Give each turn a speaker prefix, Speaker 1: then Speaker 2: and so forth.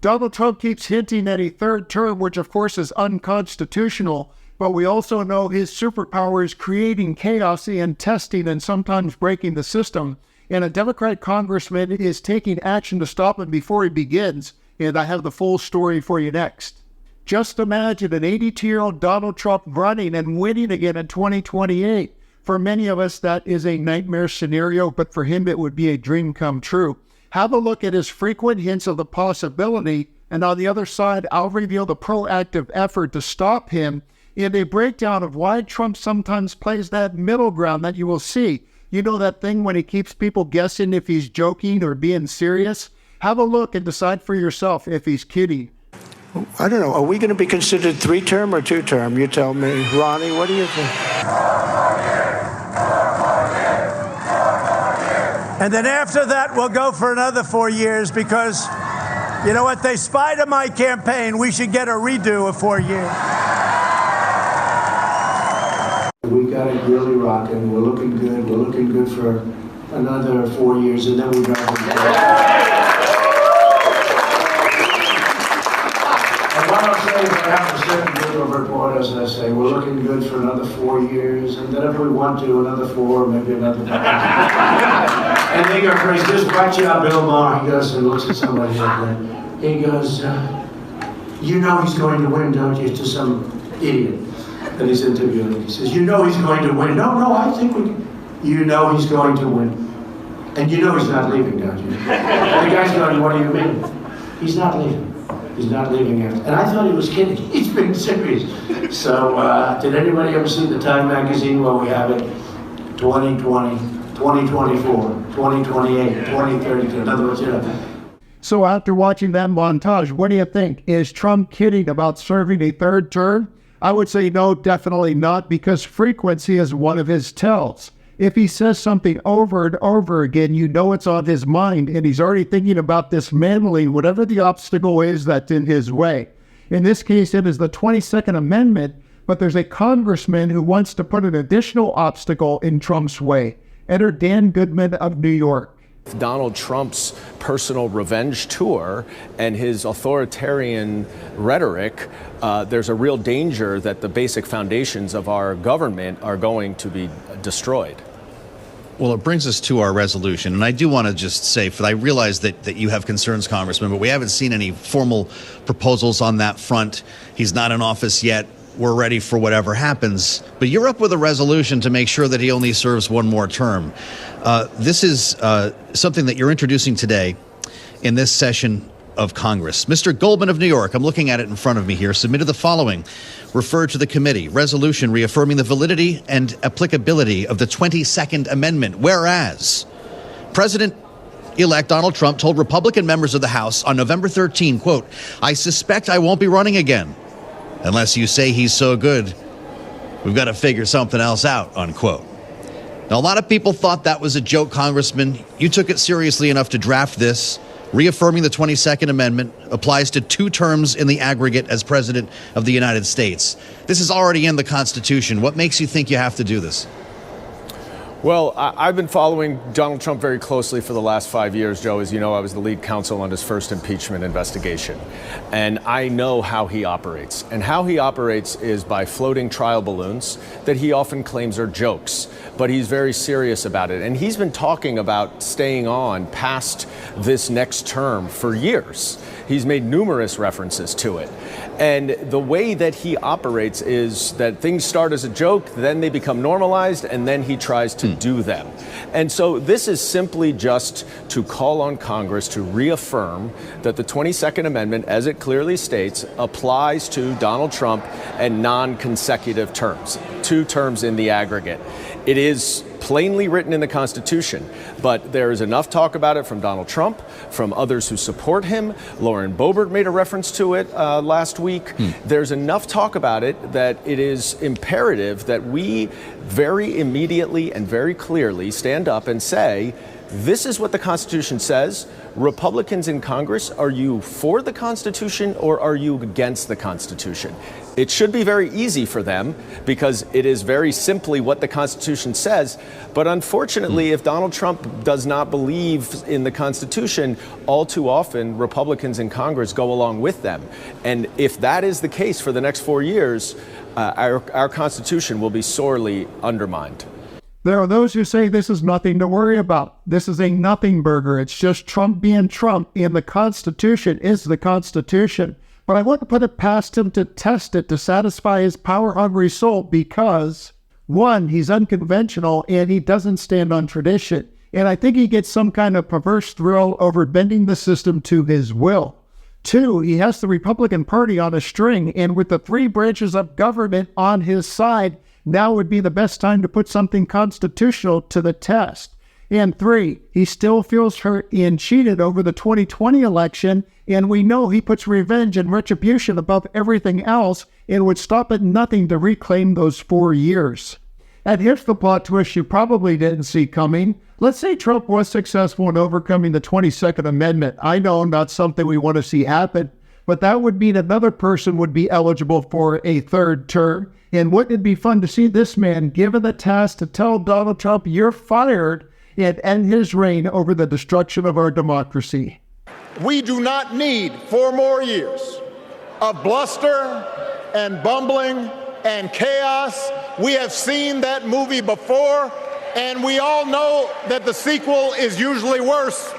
Speaker 1: Donald Trump keeps hinting at a third term, which of course is unconstitutional, but we also know his superpower is creating chaos and testing and sometimes breaking the system. And a Democrat congressman is taking action to stop him before he begins, and I have the full story for you next. Just imagine an 82-year-old Donald Trump running and winning again in 2028. For many of us, that is a nightmare scenario, but for him, it would be a dream come true. Have a look at his frequent hints of the possibility, and on the other side, I'll reveal the proactive effort to stop him in a breakdown of why Trump sometimes plays that middle ground that you will see. You know that thing when he keeps people guessing if he's joking or being serious? Have a look and decide for yourself if he's kidding.
Speaker 2: I don't know. Are we going to be considered three-term or two-term? You tell me. Ronnie, what do you think?
Speaker 3: And then after that, we'll go for another 4 years because, you know what, they spied on my campaign. We should get a redo of 4 years.
Speaker 2: We got it really rocking. We're looking good. We're looking good for another 4 years, and then we got it. And what I'll say is I have a certain group of reporters that say we're looking good for another 4 years, and then if we want to, another 4, maybe another 5. And they go crazy. Just watch out, Bill Maher. He goes and looks at somebody like that. He goes, you know he's going to win, don't you? To some idiot that he's interviewing. He says, you know he's going to win. No, I think we can. You know he's going to win. And you know he's not leaving, don't you? And the guy's going, what do you mean? He's not leaving. He's not leaving after. And I thought he was kidding. He's been serious. So, did anybody ever see the Time magazine where we have it 2020, 2024, 2028, 2032? In other words, you know.
Speaker 1: So after watching that montage, what do you think? Is Trump kidding about serving a third term? I would say no, definitely not, because frequency is one of his tells. If he says something over and over again, you know it's on his mind, and he's already thinking about dismantling whatever the obstacle is that's in his way. In this case, it is the 22nd Amendment, but there's a congressman who wants to put an additional obstacle in Trump's way. Enter Dan Goodman of New York.
Speaker 4: Donald Trump's personal revenge tour and his authoritarian rhetoric, there's a real danger that the basic foundations of our government are going to be destroyed.
Speaker 5: Well, it brings us to our resolution, and I do want to just say, I realize that you have concerns, Congressman, but we haven't seen any formal proposals on that front. He's not in office yet. We're ready for whatever happens. But you're up with a resolution to make sure that he only serves one more term. This is something that you're introducing today in this session of Congress. Mr. Goldman of New York, I'm looking at it in front of me here, submitted the following, referred to the committee, resolution reaffirming the validity and applicability of the 22nd Amendment, whereas President-elect Donald Trump told Republican members of the House on November 13, quote, I suspect I won't be running again unless you say he's so good. We've got to figure something else out, unquote. Now, a lot of people thought that was a joke, Congressman. You took it seriously enough to draft this. Reaffirming the 22nd Amendment applies to 2 terms in the aggregate as President of the United States. This is already in the Constitution. What makes you think you have to do this?
Speaker 4: Well, I've been following Donald Trump very closely for the last 5 years, Joe. As you know, I was the lead counsel on his first impeachment investigation. And I know how he operates. And how he operates is by floating trial balloons that he often claims are jokes. But he's very serious about it. And he's been talking about staying on past this next term for years. He's made numerous references to it. And the way that he operates is that things start as a joke, then they become normalized, and then he tries to do them. And so this is simply just to call on Congress to reaffirm that the 22nd Amendment, as it clearly states, applies to Donald Trump and non-consecutive terms, 2 terms in the aggregate. It is plainly written in the Constitution, but there is enough talk about it from Donald Trump, from others who support him. Lauren Boebert made a reference to it last week. There's enough talk about it that it is imperative that we very immediately and very clearly stand up and say, This is what the Constitution says. Republicans in Congress, are you for the Constitution or are you against the Constitution? It should be very easy for them because it is very simply what the Constitution says. But unfortunately, if Donald Trump does not believe in the Constitution, all too often Republicans in Congress go along with them. And if that is the case for the next 4 years, our Constitution will be sorely undermined.
Speaker 1: There are those who say this is nothing to worry about. This is a nothing burger. It's just Trump being Trump, and the Constitution is the Constitution. But I want to put it past him to test it to satisfy his power-hungry soul because, one, he's unconventional and he doesn't stand on tradition. And I think he gets some kind of perverse thrill over bending the system to his will. Two, he has the Republican Party on a string, and with the three branches of government on his side, now would be the best time to put something constitutional to the test. And three, he still feels hurt and cheated over the 2020 election, and we know he puts revenge and retribution above everything else and would stop at nothing to reclaim those 4 years. And here's the plot twist you probably didn't see coming. Let's say Trump was successful in overcoming the 22nd Amendment. I know not something we want to see happen, but that would mean another person would be eligible for a third term. And wouldn't it be fun to see this man given the task to tell Donald Trump, you're fired, and end his reign over the destruction of our democracy?
Speaker 6: We do not need 4 more years of bluster and bumbling and chaos. We have seen that movie before, and we all know that the sequel is usually worse.